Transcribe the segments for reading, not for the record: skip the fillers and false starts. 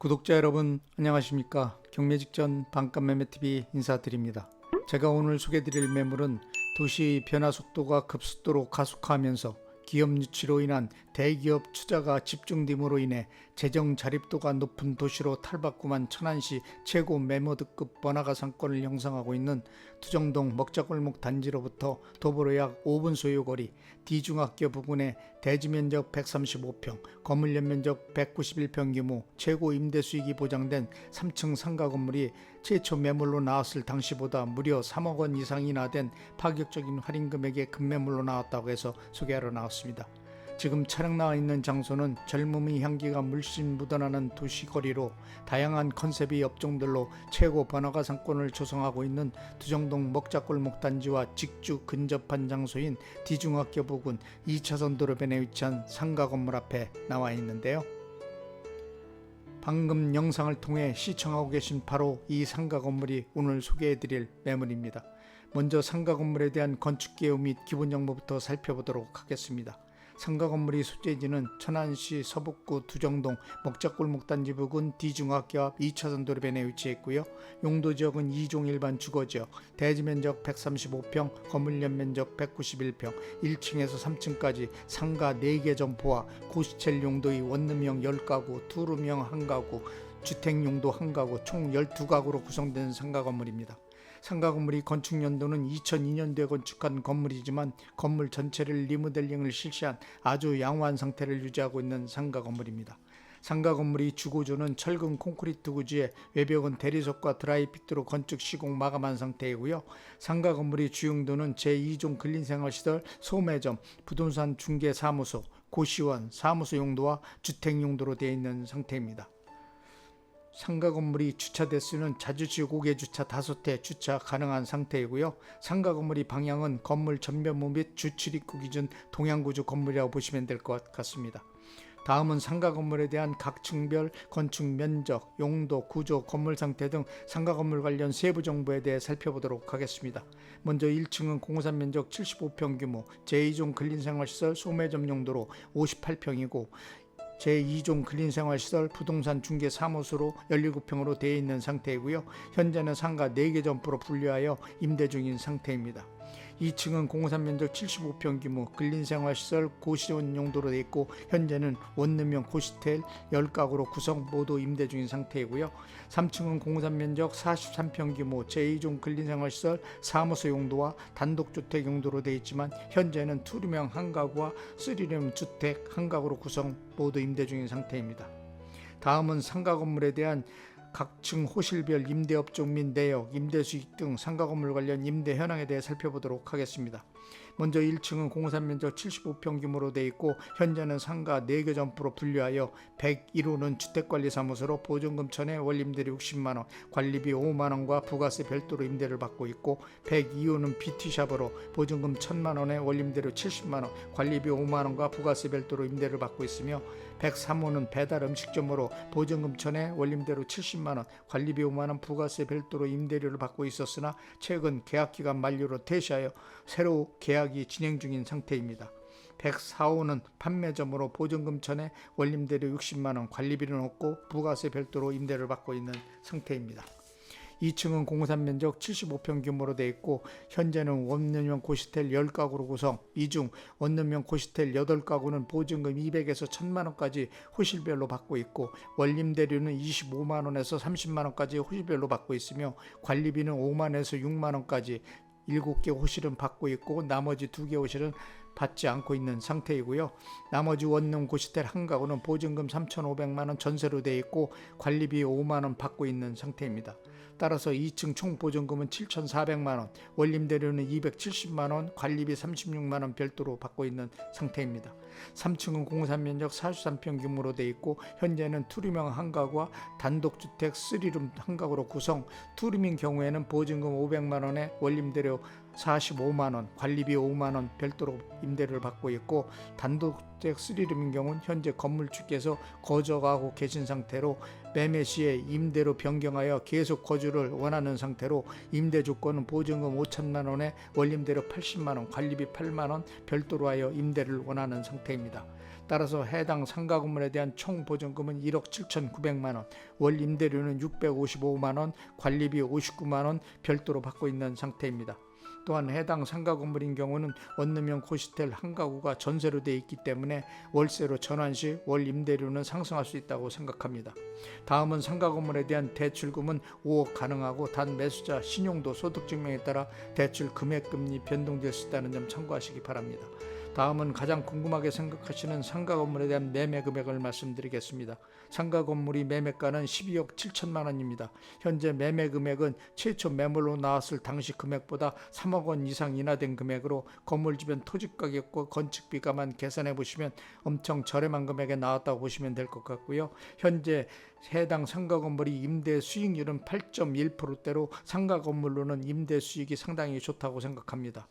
구독자 여러분 안녕하십니까. 경매 직전 반값 매매TV 인사드립니다. 제가 오늘 소개드릴 매물은 도시 변화 속도가 급속도로 가속화하면서 기업 유치로 인한 대기업 투자가 집중됨으로 인해 재정 자립도가 높은 도시로 탈바꿈한 천안시 최고 매물특급 번화가 상권을 형성하고 있는 투정동 먹자골목 단지로부터 도보로 약 5분 소요거리 D중학교 부근의 대지면적 135평, 건물 연면적 191평 규모 최고 임대수익이 보장된 3층 상가 건물이 최초 매물로 나왔을 당시보다 무려 3억 원 이상이나 된 파격적인 할인 금액의 급매물로 나왔다고 해서 소개하러 나왔습니다. 지금 차량 나와 있는 장소는 젊음의 향기가 물씬 묻어나는 도시거리로 다양한 컨셉의 업종들로 최고 번화가 상권을 조성하고 있는 투정동 먹자골목 단지와 직주 근접한 장소인 D중학교 부근 2차선 도로변에 위치한 상가 건물 앞에 나와 있는데요. 방금 영상을 통해 시청하고 계신 바로 이 상가 건물이 오늘 소개해드릴 매물입니다. 먼저 상가 건물에 대한 건축 개요 및 기본 정보부터 살펴보도록 하겠습니다. 상가 건물이 소재지는 천안시 서북구 두정동 먹자골목 단지 부근 D중학교 앞 2차선 도로변에 위치했고요. 용도지역은 2종 일반 주거지역, 대지면적 135평, 건물 연면적 191평, 1층에서 3층까지 상가 4개 점포와 고시텔 용도의 원룸형 10가구, 투룸형 1가구, 주택용도 1가구, 총 12가구로 구성된 상가 건물입니다. 상가 건물이 건축 연도는 2002년도에 건축한 건물이지만 건물 전체를 리모델링을 실시한 아주 양호한 상태를 유지하고 있는 상가 건물입니다. 상가 건물이 주고조는 철근 콘크리트 구조에 외벽은 대리석과 드라이피트로 건축 시공 마감한 상태이고요. 상가 건물이 주용도는 제2종 근린생활시설, 소매점, 부동산 중개사무소, 고시원, 사무소 용도와 주택 용도로 되어 있는 상태입니다. 상가 건물이 주차 대수는 자주시 고개 주차 5대 주차 가능한 상태이고요. 상가 건물이 방향은 건물 전면부 및 주출입구 기준 동양구조 건물이라고 보시면 될 것 같습니다. 다음은 상가 건물에 대한 각 층별 건축 면적, 용도, 구조, 건물 상태 등 상가 건물 관련 세부 정보에 대해 살펴보도록 하겠습니다. 먼저 1층은 공사 면적 75평 규모 제2종 근린생활시설 소매점 용도로 58평이고 제2종 근린생활시설 부동산 중개사무소로 17평으로 되어 있는 상태이고요. 현재는 상가 4개 점포로 분류하여 임대 중인 상태입니다. 2층은 공사면적 75평 규모 근린생활시설 고시원 용도로 되어 있고 현재는 원룸형 고시텔 10가구로 구성 모두 임대 중인 상태이고요. 3층은 공사면적 43평 규모 제2종 근린생활시설 사무소 용도와 단독주택 용도로 되어 있지만 현재는 투룸형 1가구와 3룸 주택 1가구로 구성 모두 임대 중인 상태입니다. 다음은 상가 건물에 대한 각층 호실별 임대업종 및 내역, 임대수익 등 상가 건물 관련 임대 현황에 대해 살펴보도록 하겠습니다. 먼저 1층은 공사면적 75평 규모로 되어 있고 현재는 상가 4개 점포로 분류하여 101호는 주택관리사무소로 보증금 1000에 원임대료 60만원, 관리비 5만원과 부가세 별도로 임대를 받고 있고 102호는 뷰티샵으로 보증금 1000만원에 원임대료 70만원, 관리비 5만원과 부가세 별도로 임대를 받고 있으며 103호는 배달 음식점으로 보증금 1000에 원임대료 70만원, 관리비 5만원, 부가세 별도로 임대료를 받고 있었으나 최근 계약기간 만료로 퇴시하여 새로 계약이 진행 중인 상태입니다. 104호는 판매점으로 보증금 1000에 원임대료 60만원, 관리비는 없고 부가세 별도로 임대를 받고 있는 상태입니다. 2층은 공사면적 75평 규모로 되어 있고 현재는 원룸형 고시텔 10가구로 구성, 이 중 원룸형 고시텔 8가구는 보증금 200에서 1000만원까지 호실별로 받고 있고 원임대료는 25만원에서 30만원까지 호실별로 받고 있으며 관리비는 5만원에서 6만원까지 7개 호실은 받고 있고 나머지 2개 호실은 받지 않고 있는 상태이고요. 나머지 원룸 고시텔 1가구는 보증금 3,500만원 전세로 되어 있고 관리비 5만원 받고 있는 상태입니다. 따라서 2층 총 보증금은 7,400만원, 원임대료는 270만원, 관리비 36만원 별도로 받고 있는 상태입니다. 3층은 공사면적 43평 규모로 되어 있고 현재는 투룸형 1가구와 단독주택 3룸 1가구로 구성, 투룸인 경우에는 보증금 500만원에 원임대료 45만원, 관리비 5만원 별도로 임대를 받고 있고 단독주택 3룸인 경우는 현재 건물주께서 거주하고 계신 상태로 매매 시에 임대로 변경하여 계속 거주를 원하는 상태로 임대 조건은 보증금 5천만 원에 원임대료 80만 원, 관리비 8만 원 별도로 하여 임대를 원하는 상태입니다. 따라서 해당 상가 건물에 대한 총 보증금은 1억 7,900만 원, 월 임대료는 655만 원, 관리비 59만 원 별도로 받고 있는 상태입니다. 또한 해당 상가 건물인 경우는 원룸형 고시텔 한 가구가 전세로 되어 있기 때문에 월세로 전환 시 월 임대료는 상승할 수 있다고 생각합니다. 다음은 상가 건물에 대한 대출금은 5억 가능하고 단 매수자 신용도 소득증명에 따라 대출 금액금리 변동될 수 있다는 점 참고하시기 바랍니다. 다음은 가장 궁금하게 생각하시는 상가 건물에 대한 매매 금액을 말씀드리겠습니다. 상가 건물이 매매가는 12억 7천만 원입니다. 현재 매매 금액은 최초 매물로 나왔을 당시 금액보다 3억 원 이상 인하된 금액으로 건물 주변 토지 가격과 건축비가만 계산해 보시면 엄청 저렴한 금액에 나왔다고 보시면 될 것 같고요. 현재 해당 상가 건물이 임대 수익률은 8.1%대로 상가 건물로는 임대 수익이 상당히 좋다고 생각합니다.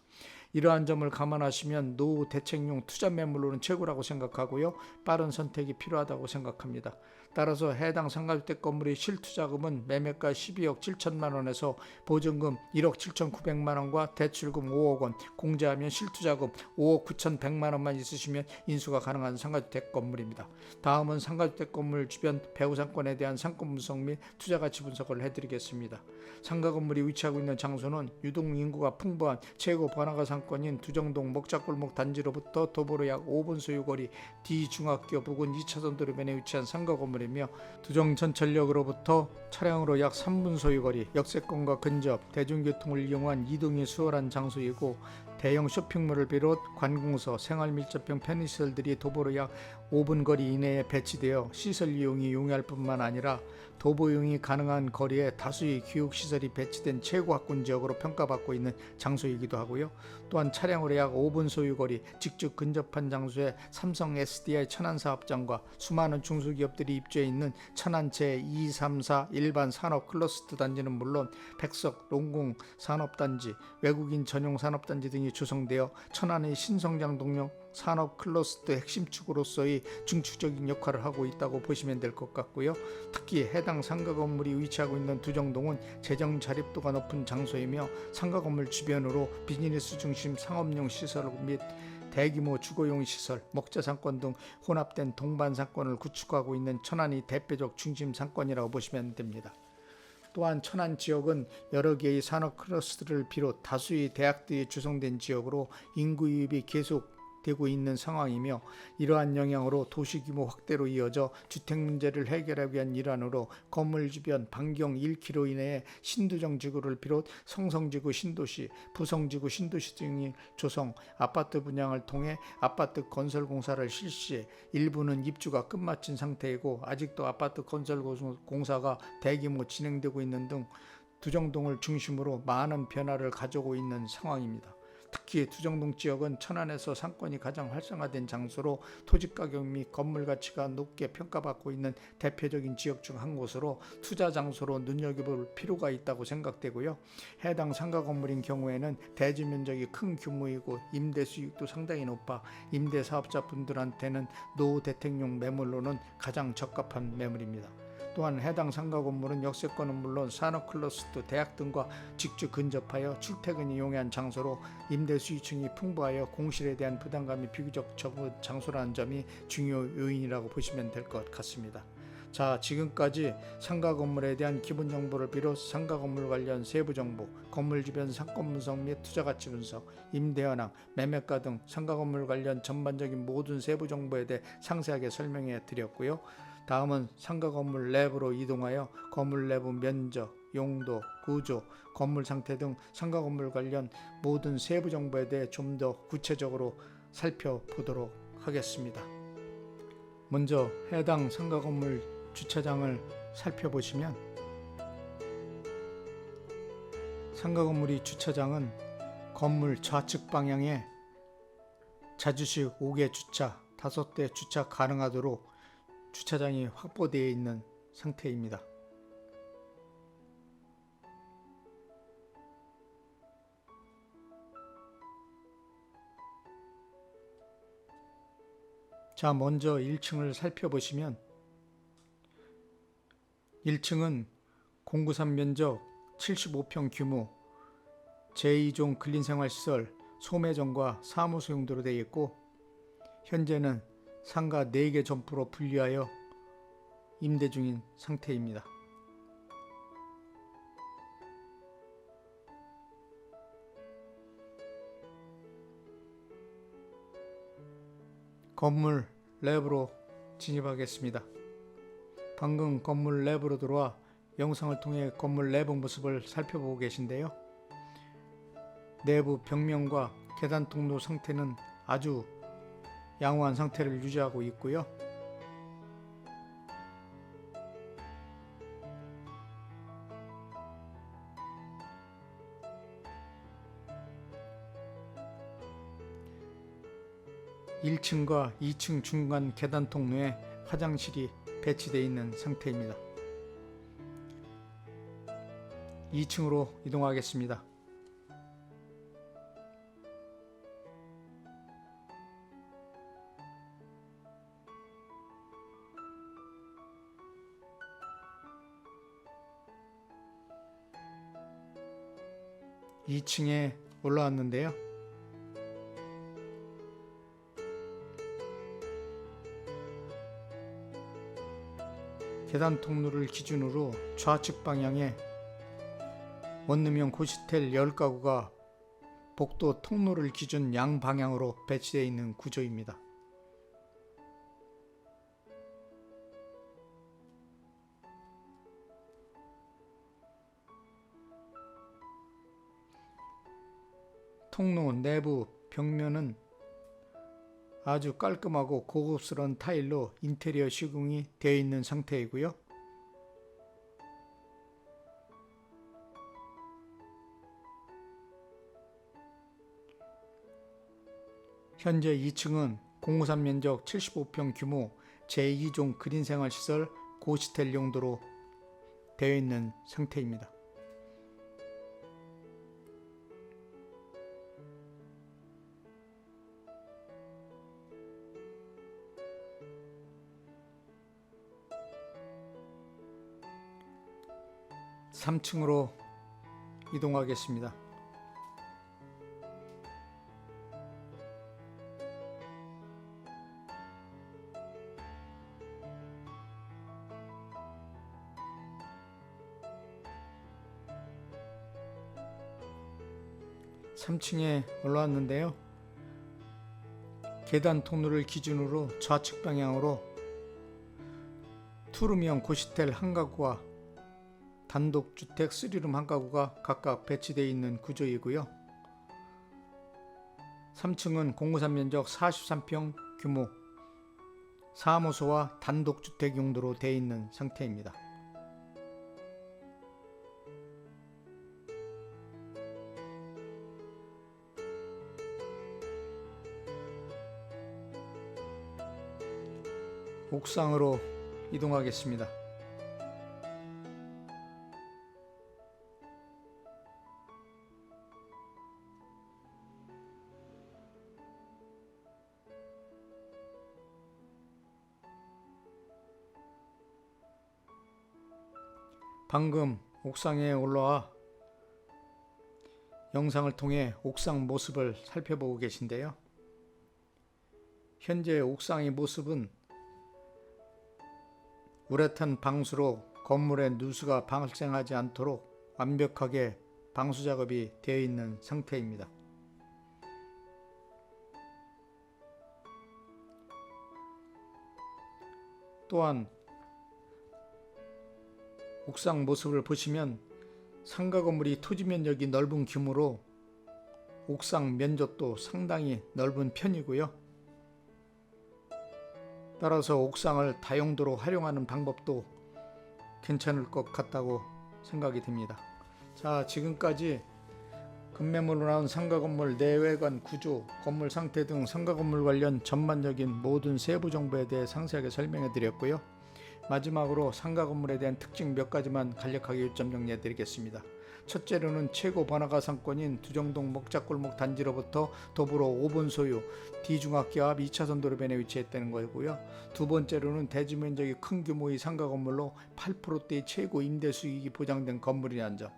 이러한 점을 감안하시면 노후 대책용 투자 매물로는 최고라고 생각하고요. 빠른 선택이 필요하다고 생각합니다. 따라서 해당 상가주택 건물의 실투자금은 매매가 12억 7천만 원에서 보증금 1억 7,900만 원과 대출금 5억 원, 공제하면 실투자금 5억 9,100만 원만 있으시면 인수가 가능한 상가주택 건물입니다. 다음은 상가주택 건물 주변 배후 상권에 대한 상권 분석 및 투자가치 분석을 해드리겠습니다. 상가 건물이 위치하고 있는 장소는 유동 인구가 풍부한 최고 번화가 상권인 두정동 먹자골목 단지로부터 도보로 약 5분 소요거리 D중학교 부근 2차선 도로변에 위치한 상가 건물이며 두정 전철역으로부터 차량으로 약 3분 소요거리, 역세권과 근접, 대중교통을 이용한 이동이 수월한 장소이고 대형 쇼핑몰을 비롯 관공서, 생활밀접형 편의시설들이 도보로 약 5분 거리 이내에 배치되어 시설 이용이 용이할 뿐만 아니라 도보 이용이 가능한 거리에 다수의 교육시설이 배치된 최고 학군 지역으로 평가받고 있는 장소이기도 하고요. 또한 차량으로 약 5분 소유거리, 직접 근접한 장소에 삼성 SDI 천안사업장과 수많은 중소기업들이 입주해 있는 천안 제2, 3, 4 일반 산업 클러스터 단지는 물론 백석, 롱공 산업단지, 외국인 전용 산업단지 등이 조성되어 천안의 신성장 동력 산업 클러스터 핵심축으로서의 중추적인 역할을 하고 있다고 보시면 될 것 같고요. 특히 해당 상가 건물이 위치하고 있는 두정동은 재정 자립도가 높은 장소이며 상가 건물 주변으로 비즈니스 중심 상업용 시설 및 대규모 주거용 시설, 먹자 상권 등 혼합된 동반 상권을 구축하고 있는 천안이 대표적 중심 상권이라고 보시면 됩니다. 또한 천안 지역은 여러 개의 산업 클러스터를 비롯 다수의 대학들이 조성된 지역으로 인구 유입이 계속 되고 있는 상황이며 이러한 영향으로 도시 규모 확대로 이어져 주택 문제를 해결하기 위한 일환으로 건물 주변 반경 1km 이내에 신두정 지구를 비롯 성성지구 신도시, 부성지구 신도시 등의 조성, 아파트 분양을 통해 아파트 건설 공사를 실시해 일부는 입주가 끝마친 상태이고 아직도 아파트 건설 공사가 대규모 진행되고 있는 등 두정동을 중심으로 많은 변화를 가져오고 있는 상황입니다. 특히 두정동 지역은 천안에서 상권이 가장 활성화된 장소로 토지가격 및 건물 가치가 높게 평가받고 있는 대표적인 지역 중 한 곳으로 투자 장소로 눈여겨볼 필요가 있다고 생각되고요. 해당 상가 건물인 경우에는 대지 면적이 큰 규모이고 임대 수익도 상당히 높아 임대 사업자분들한테는 노후 대택용 매물로는 가장 적합한 매물입니다. 또한 해당 상가 건물은 역세권은 물론 산업 클러스터, 대학 등과 직접 근접하여 출퇴근이 용이한 장소로 임대 수익층이 풍부하여 공실에 대한 부담감이 비교적 적은 장소라는 점이 중요 요인이라고 보시면 될 것 같습니다. 자, 지금까지 상가 건물에 대한 기본 정보를 비롯 상가 건물 관련 세부 정보, 건물 주변 상권 분석 및 투자 가치 분석, 임대 현황, 매매가 등 상가 건물 관련 전반적인 모든 세부 정보에 대해 상세하게 설명해 드렸고요. 다음은 상가 건물 내부로 이동하여 건물 내부 면적, 용도, 구조, 건물 상태 등 상가 건물 관련 모든 세부 정보에 대해 좀 더 구체적으로 살펴보도록 하겠습니다. 먼저 해당 상가 건물 주차장을 살펴보시면 상가 건물이 주차장은 건물 좌측 방향에 자주식 5개 주차, 5대 주차 가능하도록 주차장이 확보되어 있는 상태입니다. 자, 먼저 1층을 살펴보시면 1층은 공구산 면적 75평 규모 제2종 근린생활시설 소매점과 사무소 용도로 되어 있고 현재는 상가 4개 점포로 분리하여 임대 중인 상태입니다. 건물 내부로 진입하겠습니다. 방금 건물 내부로 들어와 영상을 통해 건물 내부 모습을 살펴보고 계신데요. 내부 벽면과 계단 통로 상태는 아주 양호한 상태를 유지하고 있고요. (1층과) (2층) 중간 계단 통로에 화장실이 배치되어 있는 상태입니다. 2층으로 이동하겠습니다. (2층에) 올라왔는데요. 계단 통로를 기준으로 좌측 방향에 원룸형 고시텔 10가구가 복도 통로를 기준 양방향으로 배치되어 있는 구조입니다. 통로 내부 벽면은 아주 깔끔하고 고급스러운 타일로 인테리어 시공이 되어 있는 상태이고요. 현재 2층은 공구산 면적 75평 규모 제2종 근린생활시설 고시텔 용도로 되어 있는 상태입니다. (3층으로) 이동하겠습니다. (3층에) 올라왔는데요. 계단 통로를 기준으로 좌측 방향으로 투룸형 고시텔 1가구와 단독주택 3룸 1가구가 각각 배치되어 있는 구조이고요. 3층은 공구산 면적 43평 규모 사무소와 단독주택 용도로 되어 있는 상태입니다. 옥상으로 이동하겠습니다. 방금 옥상에 올라와 영상을 통해 옥상 모습을 살펴보고 계신데요. 현재 옥상의 모습은 우레탄 방수로 건물에 누수가 발생하지 않도록 완벽하게 방수 작업이 되어 있는 상태입니다. 또한 옥상 모습을 보시면 상가 건물이 토지 면적이 넓은 규모로 옥상 면적도 상당히 넓은 편이고요. 따라서 옥상을 다용도로 활용하는 방법도 괜찮을 것 같다고 생각이 듭니다. 자, 지금까지 급매물로 나온 상가 건물 내외관 구조, 건물 상태 등 상가 건물 관련 전반적인 모든 세부 정보에 대해 상세하게 설명해 드렸고요. 마지막으로 상가 건물에 대한 특징 몇 가지만 간략하게 요점 정리해 드리겠습니다. 첫째로는 최고 번화가 상권인 두정동 먹자골목 단지로부터 도보로 5분 소유 D중학교 앞 2차선 도로변에 위치했다는 거고요. 두 번째로는 대지 면적이 큰 규모의 상가 건물로 8%대의 최고 임대 수익이 보장된 건물이라는 점.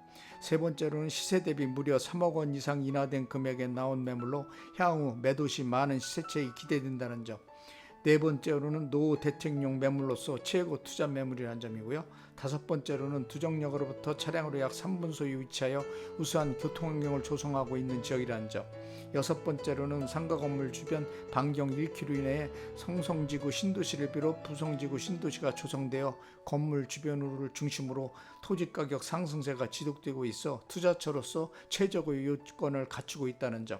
세 번째로는 시세 대비 무려 3억 원 이상 인하된 금액에 나온 매물로 향후 매도 시 많은 시세차익이 기대된다는 점. 네 번째로는 노후 대책용 매물로서 최고 투자 매물이라는 점이고요. 다섯 번째로는 두정역으로부터 차량으로 약 3분 소유 위치하여 우수한 교통환경을 조성하고 있는 지역이라는 점. 여섯 번째로는 상가 건물 주변 반경 1km 이내에 성성지구 신도시를 비롯 부성지구 신도시가 조성되어 건물 주변을 중심으로 토지가격 상승세가 지속되고 있어 투자처로서 최적의 요건을 갖추고 있다는 점.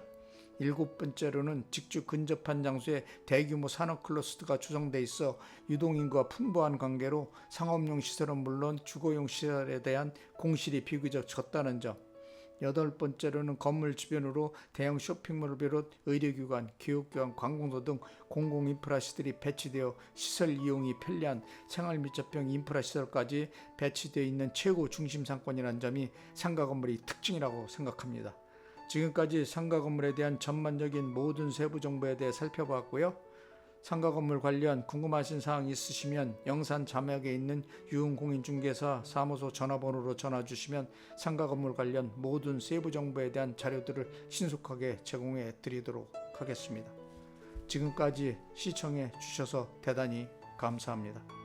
일곱 번째로는 직주 근접한 장소에 대규모 산업 클러스터가 조성돼 있어 유동인구와 풍부한 관계로 상업용 시설은 물론 주거용 시설에 대한 공실이 비교적 적다는 점. 여덟 번째로는 건물 주변으로 대형 쇼핑몰을 비롯 의료기관, 교육기관, 관공서 등 공공인프라 시설이 배치되어 시설 이용이 편리한 생활밀접형 인프라 시설까지 배치되어 있는 최고 중심 상권이라는 점이 상가 건물의 특징이라고 생각합니다. 지금까지 상가 건물에 대한 전반적인 모든 세부 정보에 대해 살펴보았고요. 상가 건물 관련 궁금하신 사항 있으시면 영산 자막에 있는 유흥공인중개사 사무소 전화번호로 전화 주시면 상가 건물 관련 모든 세부 정보에 대한 자료들을 신속하게 제공해 드리도록 하겠습니다. 지금까지 시청해 주셔서 대단히 감사합니다.